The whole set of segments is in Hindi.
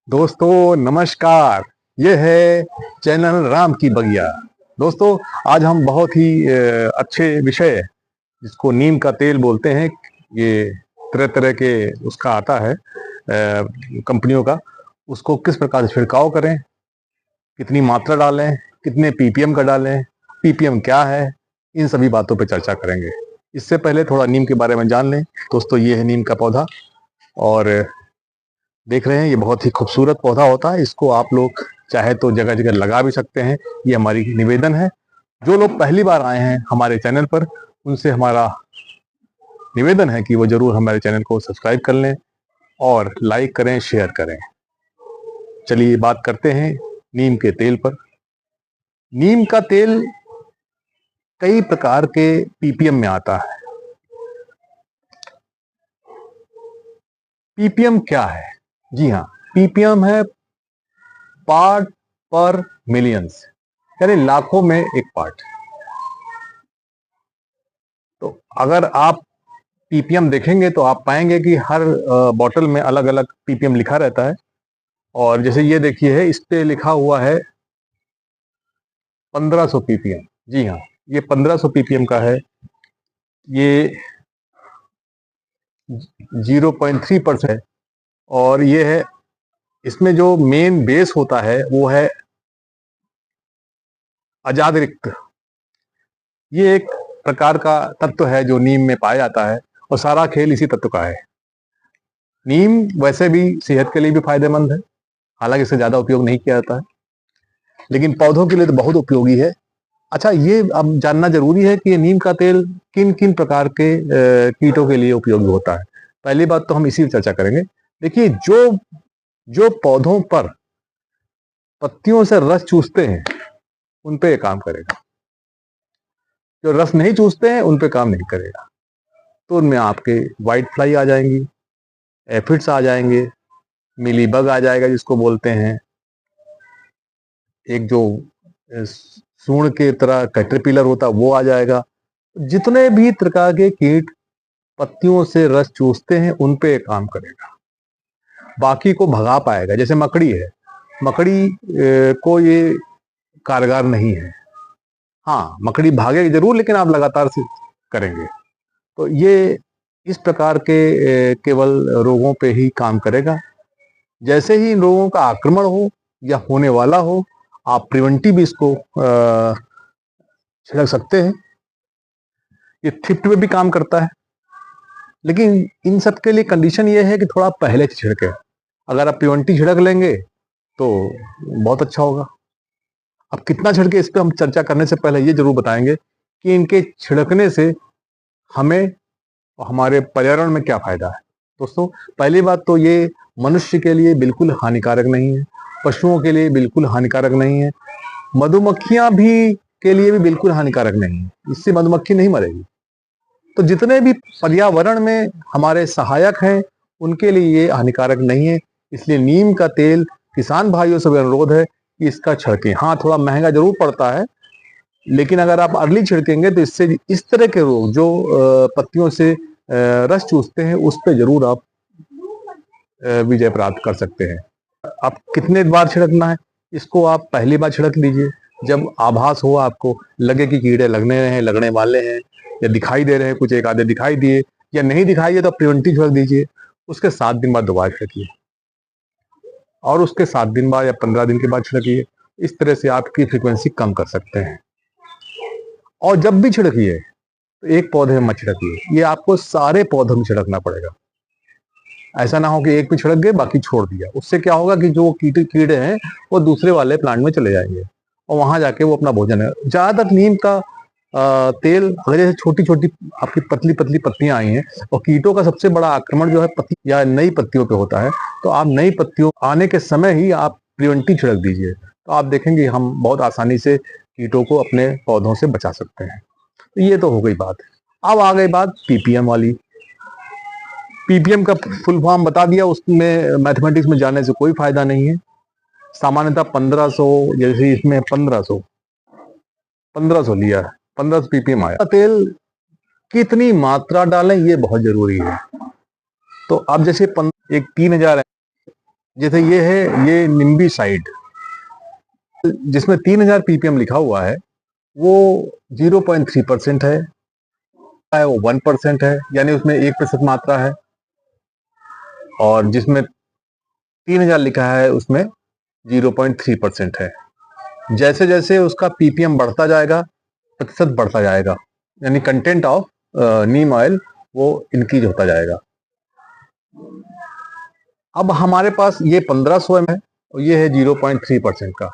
दोस्तों नमस्कार। ये है चैनल राम की बगिया। दोस्तों आज हम बहुत ही अच्छे विषय जिसको नीम का तेल बोलते हैं, ये तरह तरह के उसका आता है कंपनियों का। उसको किस प्रकार से छिड़काव करें, कितनी मात्रा डालें, कितने पीपीएम का डालें, पीपीएम क्या है, इन सभी बातों पर चर्चा करेंगे। इससे पहले थोड़ा नीम के बारे में जान लें। दोस्तों ये है नीम का पौधा और देख रहे हैं ये बहुत ही खूबसूरत पौधा होता है। इसको आप लोग चाहे तो जगह जगह लगा भी सकते हैं, ये हमारी निवेदन है। जो लोग पहली बार आए हैं हमारे चैनल पर, उनसे हमारा निवेदन है कि वो जरूर हमारे चैनल को सब्सक्राइब कर लें और लाइक करें, शेयर करें। चलिए बात करते हैं नीम के तेल पर। नीम का तेल कई प्रकार के पीपीएम में आता है। पीपीएम क्या है? जी हाँ, पीपीएम है पार्ट पर मिलियंस, यानी लाखों में एक पार्ट। तो अगर आप पीपीएम देखेंगे तो आप पाएंगे कि हर बॉटल में अलग अलग पीपीएम लिखा रहता है। और जैसे ये देखिए है, इस पे लिखा हुआ है 1500 पीपीएम। जी हाँ, ये 1500 पीपीएम का है। ये 0.3% है। और ये है, इसमें जो मेन बेस होता है वो है आजाद रिक्त। ये एक प्रकार का तत्व है जो नीम में पाया जाता है और सारा खेल इसी तत्व का है। नीम वैसे भी सेहत के लिए भी फायदेमंद है, हालांकि इससे ज्यादा उपयोग नहीं किया जाता है, लेकिन पौधों के लिए तो बहुत उपयोगी है। अच्छा, ये अब जानना जरूरी है कि ये नीम का तेल किन किन प्रकार के कीटों के लिए उपयोगी होता है। पहली बात तो हम इसी पर चर्चा करेंगे। देखिए, जो जो पौधों पर पत्तियों से रस चूसते हैं उन पे ये काम करेगा। जो रस नहीं चूसते हैं उन पे काम नहीं करेगा। तो उनमें आपके व्हाइट फ्लाई आ जाएंगी, एफिड्स आ जाएंगे, मिली बग आ जाएगा जिसको बोलते हैं, एक जो सूंड के तरह कैटरपिलर होता है वो आ जाएगा। जितने भी प्रकार के कीट पत्तियों से रस चूसते हैं उन पे काम करेगा, बाकी को भगा पाएगा। जैसे मकड़ी है, मकड़ी को ये कारगर नहीं है। हाँ, मकड़ी भागेगी जरूर, लेकिन आप लगातार से करेंगे तो ये इस प्रकार के केवल रोगों पे ही काम करेगा। जैसे ही इन रोगों का आक्रमण हो या होने वाला हो, आप प्रिवेंटिव इसको छिड़क सकते हैं। ये थिप्ट में भी काम करता है, लेकिन इन सब के लिए कंडीशन ये है कि थोड़ा पहले से छिड़के। अगर आप प्रिवेंटिव छिड़क लेंगे तो बहुत अच्छा होगा। अब कितना छिड़के इस पर हम चर्चा करने से पहले ये जरूर बताएंगे कि इनके छिड़कने से हमें और हमारे पर्यावरण में क्या फायदा है। दोस्तों, पहली बात तो ये मनुष्य के लिए बिल्कुल हानिकारक नहीं है, पशुओं के लिए बिल्कुल हानिकारक नहीं है, मधुमक्खियां भी के लिए भी बिल्कुल हानिकारक नहीं है। इससे मधुमक्खी नहीं मरेगी। तो जितने भी पर्यावरण में हमारे सहायक हैं उनके लिए ये हानिकारक नहीं है। इसलिए नीम का तेल किसान भाइयों से भी अनुरोध है कि इसका छिड़कें। हाँ, थोड़ा महंगा जरूर पड़ता है, लेकिन अगर आप अर्ली छिड़केंगे तो इससे इस तरह के रोग जो पत्तियों से रस चूसते हैं उस पर जरूर आप विजय प्राप्त कर सकते हैं। आप कितने बार छिड़कना है, इसको आप पहली बार छिड़क लीजिए जब आभास हो, आपको लगे कि कीड़े लगने हैं, लगने वाले हैं, या दिखाई दे रहे हैं, कुछ एक आधे दिखाई दिए, या नहीं दिखाई दिए तो प्रिवेंटिव छिड़क दीजिए। उसके 7 दिन बाद दोबारा छिड़किए और उसके 7 दिन बाद या 15 दिन के बाद छिड़किए। इस तरह से आपकी फ्रीक्वेंसी कम कर सकते हैं। और जब भी छिड़किए तो एक पौधे में मत छिड़किए, ये आपको सारे पौधों में छिड़कना पड़ेगा। ऐसा ना हो कि एक पे छिड़क गए बाकी छोड़ दिया। उससे क्या होगा कि जो कीड़े हैं वो दूसरे वाले प्लांट में चले जाएंगे और वहां जाके वो अपना भोजन है। ज्यादातर नीम का तेल, अगर जैसे छोटी छोटी आपकी पतली पतली पत्तियां आई हैं, और कीटों का सबसे बड़ा आक्रमण जो है पत्ती या नई पत्तियों पे होता है, तो आप नई पत्तियों आने के समय ही आप प्रिवेंटिव छिड़क दीजिए, तो आप देखेंगे हम बहुत आसानी से कीटों को अपने पौधों से बचा सकते हैं। तो ये तो हो गई बात। अब आ गई बात पीपीएम वाली। पीपीएम का फुल फॉर्म बता दिया, उसमें मैथमेटिक्स में जाने से कोई फायदा नहीं है। सामान्यतः 1500, जैसे इसमें 1500 लिया है, 1500 पीपीएम आया। तेल कितनी मात्रा डालें ये बहुत जरूरी है। तो अब जैसे एक 3000 है, जैसे ये है, ये निम्बी साइड, जिसमें 3000 ppm लिखा हुआ है, वो 0.3% है, वो 1% है, यानी उसमें 1% मात्रा है। और जिसमें 3000 लिखा है उसमें 0.3% है। जैसे जैसे उसका ppm बढ़ता जाएगा, प्रतिशत बढ़ता जाएगा, यानी कंटेंट ऑफ नीम ऑयल वो इंक्रीज होता जाएगा। अब हमारे पास ये 1500 ml है और ये है 0.3% का,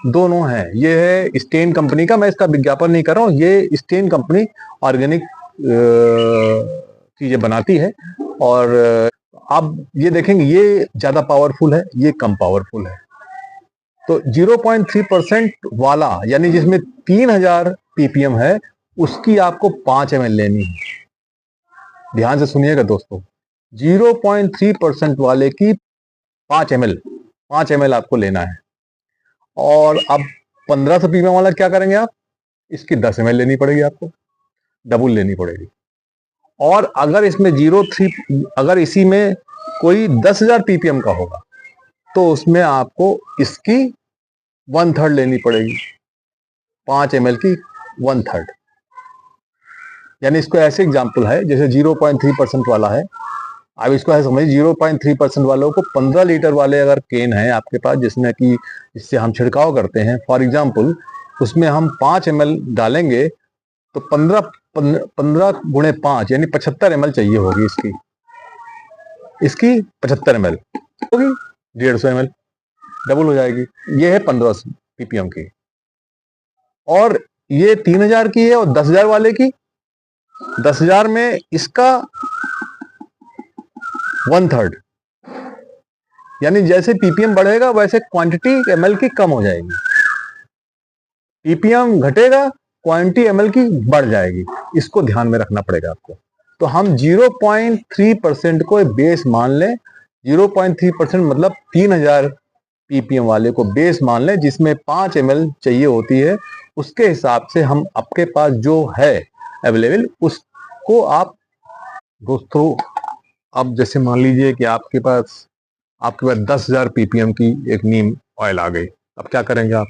दोनों है। ये है स्टेन कंपनी का, मैं इसका विज्ञापन नहीं कर रहा हूँ, ये स्टेन कंपनी ऑर्गेनिक चीजें बनाती है। और आप ये देखेंगे ये ज्यादा पावरफुल है, ये कम पावरफुल है। तो 0.3% वाला, यानी जिसमें 3000 ppm है, उसकी आपको 5 ml लेनी है। ध्यान से सुनिएगा दोस्तों, 0.3% वाले की 5 ml आपको लेना है। और अब 1500 ppm वाला क्या करेंगे आप, इसकी 10 ml लेनी पड़ेगी आपको, डबल लेनी पड़ेगी। और अगर इसमें 0.3, अगर इसी में कोई 10,000 ppm का होगा तो उसमें आपको इसकी 1/3 लेनी पड़ेगी, 5 ml की 1/3। यानी इसको ऐसे एग्जाम्पल है, जैसे 0.3% वाला है, अब इसको ऐसे समझिए, 0.3% वालों को 15 लीटर वाले अगर केन है आपके पास, जिसमें कि इससे हम छिड़काव करते हैं, फॉर एग्जाम्पल उसमें हम 5 ml डालेंगे तो 15 गुणे 5 यानी 75 ml चाहिए होगी इसकी 75 ml होगी, 150 ml डबल हो जाएगी। ये है 1500 ppm की, और ये 3000 की है। और 10,000 वाले की, 10,000 में इसका 1/3, यानी जैसे ppm बढ़ेगा वैसे क्वांटिटी ml की कम हो जाएगी, ppm घटेगा, क्वांटिटी ml की बढ़ जाएगी। इसको ध्यान में रखना पड़ेगा आपको। तो हम 0.3% को बेस मान लें, 0.3% मतलब 3000 ppm वाले को बेस मान लें, जिसमें 5 ml चाहिए होती है। उसके हिसाब से हम आपके पास जो है अवेलेबल उसको आप दोस्तों, अब जैसे मान लीजिए कि आपके पास 10,000 ppm की एक नीम ऑयल आ गई, अब क्या करेंगे आप?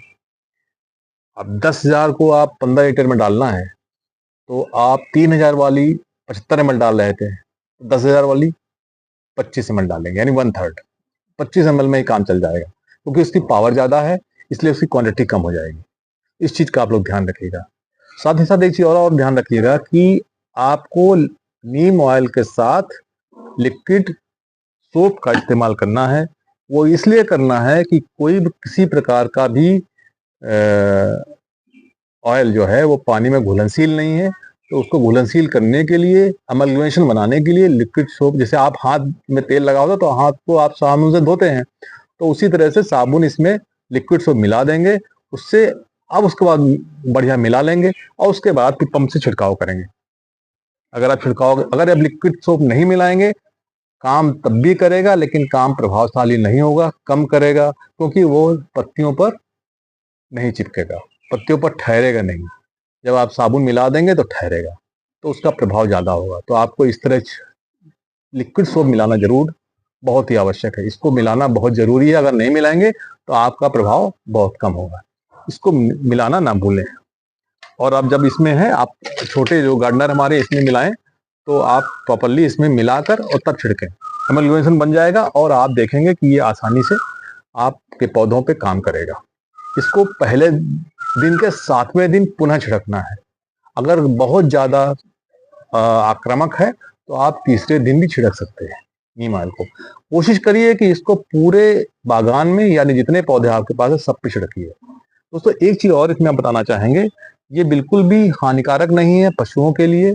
अब 10,000 को आप 15 लीटर में डालना है, तो आप 3000 वाली 75 ml डाल रहे थे, 10,000 वाली 25 ml डालेंगे, यानी 1/3। 25 ml में ही काम चल जाएगा, क्योंकि उसकी पावर ज्यादा है, इसलिए उसकी क्वांटिटी कम हो जाएगी। इस चीज का आप लोग ध्यान रखिएगा। साथ ही साथ एक चीज और ध्यान रखिएगा कि आपको नीम ऑयल के साथ लिक्विड सोप का इस्तेमाल करना है। वो इसलिए करना है कि कोई भी किसी प्रकार का भी ऑयल जो है वो पानी में घुलनशील नहीं है, तो उसको घुलनशील करने के लिए, अमलगमेशन बनाने के लिए लिक्विड सोप, जैसे आप हाथ में तेल लगा होता तो हाथ को आप साबुन से धोते हैं, तो उसी तरह से साबुन इसमें लिक्विड सोप मिला देंगे उससे। अब उसके बाद बढ़िया मिला लेंगे और उसके बाद फिर पंप से छिड़काव करेंगे। अगर आप लिक्विड सोप नहीं मिलाएंगे, काम तब भी करेगा लेकिन काम प्रभावशाली नहीं होगा, कम करेगा, क्योंकि वो पत्तियों पर नहीं चिपकेगा, पत्तियों पर ठहरेगा नहीं। जब आप साबुन मिला देंगे तो ठहरेगा, तो उसका प्रभाव ज्यादा होगा। तो आपको इस तरह लिक्विड सोप मिलाना जरूर बहुत ही आवश्यक है, इसको मिलाना बहुत जरूरी है। अगर नहीं मिलाएंगे तो आपका प्रभाव बहुत कम होगा, इसको मिलाना ना भूलें। और अब जब इसमें है, आप छोटे जो गार्डनर हमारे इसमें मिलाएं, तो आप प्रॉपरली इसमें मिलाकर और तब छिड़कें, एमल्गमेशन बन जाएगा और आप देखेंगे कि ये आसानी से आपके पौधों पे काम करेगा। इसको पहले दिन के 7वें दिन पुनः छिड़कना है। अगर बहुत ज्यादा आक्रामक है तो आप तीसरे दिन भी छिड़क सकते हैं नीम ऑयल को। कोशिश करिए कि इसको पूरे बागान में, यानी जितने पौधे आपके पास है सब पे छिड़किए। दोस्तों एक चीज और इसमें हम बताना चाहेंगे, ये बिल्कुल भी हानिकारक नहीं है पशुओं के लिए।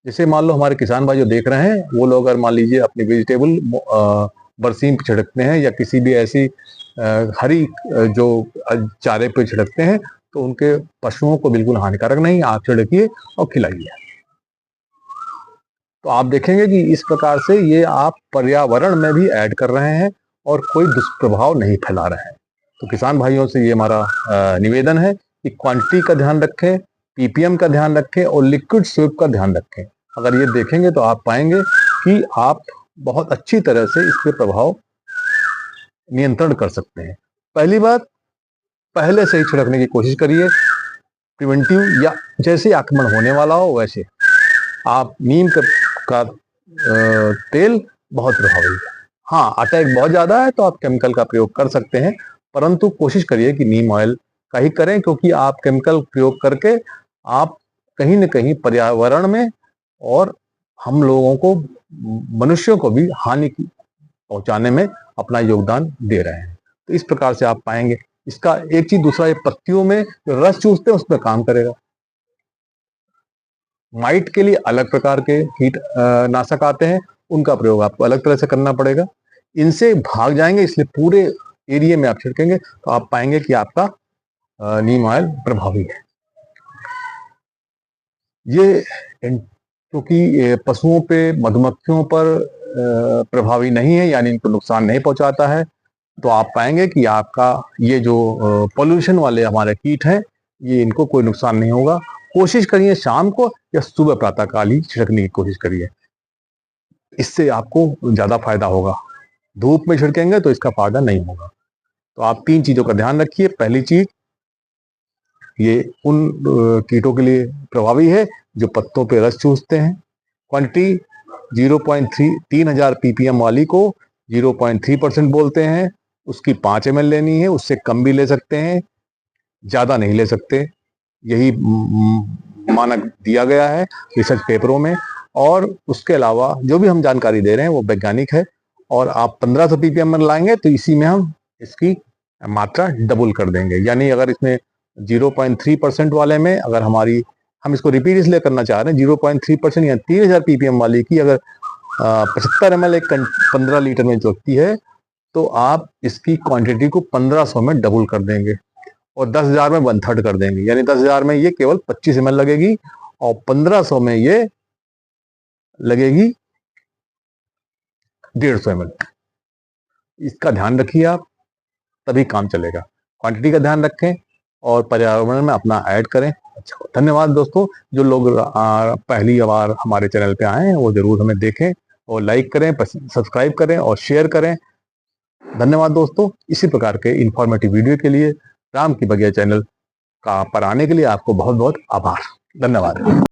जैसे मान लो हमारे किसान भाई जो देख रहे हैं, वो लोग अगर मान लीजिए अपनी वेजिटेबल बरसीम पे छिड़कते हैं या किसी भी ऐसी हरी जो चारे पे छिड़कते हैं, तो उनके पशुओं को बिल्कुल हानिकारक नहीं, आप छिड़किए और खिलाइए। तो आप देखेंगे कि इस प्रकार से ये आप पर्यावरण में भी ऐड कर रहे हैं और कोई दुष्प्रभाव नहीं फैला रहे हैं। तो किसान भाइयों से ये हमारा निवेदन है कि क्वांटिटी का ध्यान रखें, पीपीएम का ध्यान रखें और लिक्विड स्वीप का ध्यान रखें। अगर ये देखेंगे तो आप पाएंगे कि आप बहुत अच्छी तरह से इसके प्रभाव नियंत्रण कर सकते हैं। पहली बात, पहले से ही छिड़कने की कोशिश करिए, प्रिवेंटिव, या जैसे आक्रमण होने वाला हो वैसे। आप नीम का तेल बहुत प्रभावी है। हाँ, अटैक बहुत ज्यादा है तो आप केमिकल का प्रयोग कर सकते हैं, परंतु कोशिश करिए कि नीम ऑयल का ही करें, क्योंकि आप केमिकल प्रयोग करके आप कहीं न कहीं पर्यावरण में और हम लोगों को, मनुष्यों को भी हानि पहुंचाने में अपना योगदान दे रहे हैं। तो इस प्रकार से आप पाएंगे। इसका एक चीज, दूसरा, ये पत्तियों में जो रस चूसते हैं उस पर काम करेगा। माइट के लिए अलग प्रकार के कीट नाशक आते हैं, उनका प्रयोग आपको अलग तरह से करना पड़ेगा। इनसे भाग जाएंगे, इसलिए पूरे एरिया में आप छिड़केंगे तो आप पाएंगे कि आपका नीम ऑयल प्रभावी है। ये क्योंकि पशुओं पे, मधुमक्खियों पर प्रभावी नहीं है, यानी इनको नुकसान नहीं पहुंचाता है, तो आप पाएंगे कि आपका ये जो पोल्यूशन वाले हमारे कीट हैं, ये इनको कोई नुकसान नहीं होगा। कोशिश करिए शाम को या सुबह प्रातः काल ही छिड़कने की कोशिश करिए, इससे आपको ज्यादा फायदा होगा। धूप में छिड़केंगे तो इसका फायदा नहीं होगा। तो आप 3 चीजों का ध्यान रखिए। पहली चीज, ये उन कीटों के लिए प्रभावी है जो पत्तों पे रस चूसते हैं। क्वांटिटी 0.3000 ppm वाली को 0.3% बोलते हैं, उसकी 5 ml लेनी है, उससे कम भी ले सकते हैं, ज्यादा नहीं ले सकते। यही मानक दिया गया है रिसर्च पेपरों में। और उसके अलावा जो भी हम जानकारी दे रहे हैं वो वैज्ञानिक है। और आप 1500 ppm लाएंगे तो इसी में हम इसकी मात्रा डबल कर देंगे। यानी अगर इसमें 0.3% वाले में अगर हम इसको रिपीट इसलिए करना चाह रहे हैं, 0.3% या 3000 ppm वाली की अगर 75 ml एक 15 लीटर में लगती है, तो आप इसकी क्वांटिटी को 1500 में डबल कर देंगे और 10,000 में 1/3 कर देंगे। यानी 10,000 में ये केवल 25 ml लगेगी और 1500 में ये लगेगी 150 ml। इसका ध्यान रखिए आप, तभी काम चलेगा। क्वांटिटी का ध्यान रखें और पर्यावरण में अपना ऐड करें। अच्छा, धन्यवाद दोस्तों। जो लोग पहली बार हमारे चैनल पे आए हैं वो जरूर हमें देखें और लाइक करें, सब्सक्राइब करें और शेयर करें। धन्यवाद दोस्तों। इसी प्रकार के इंफॉर्मेटिव वीडियो के लिए राम की बगिया चैनल पर आने के लिए आपको बहुत बहुत आभार। धन्यवाद।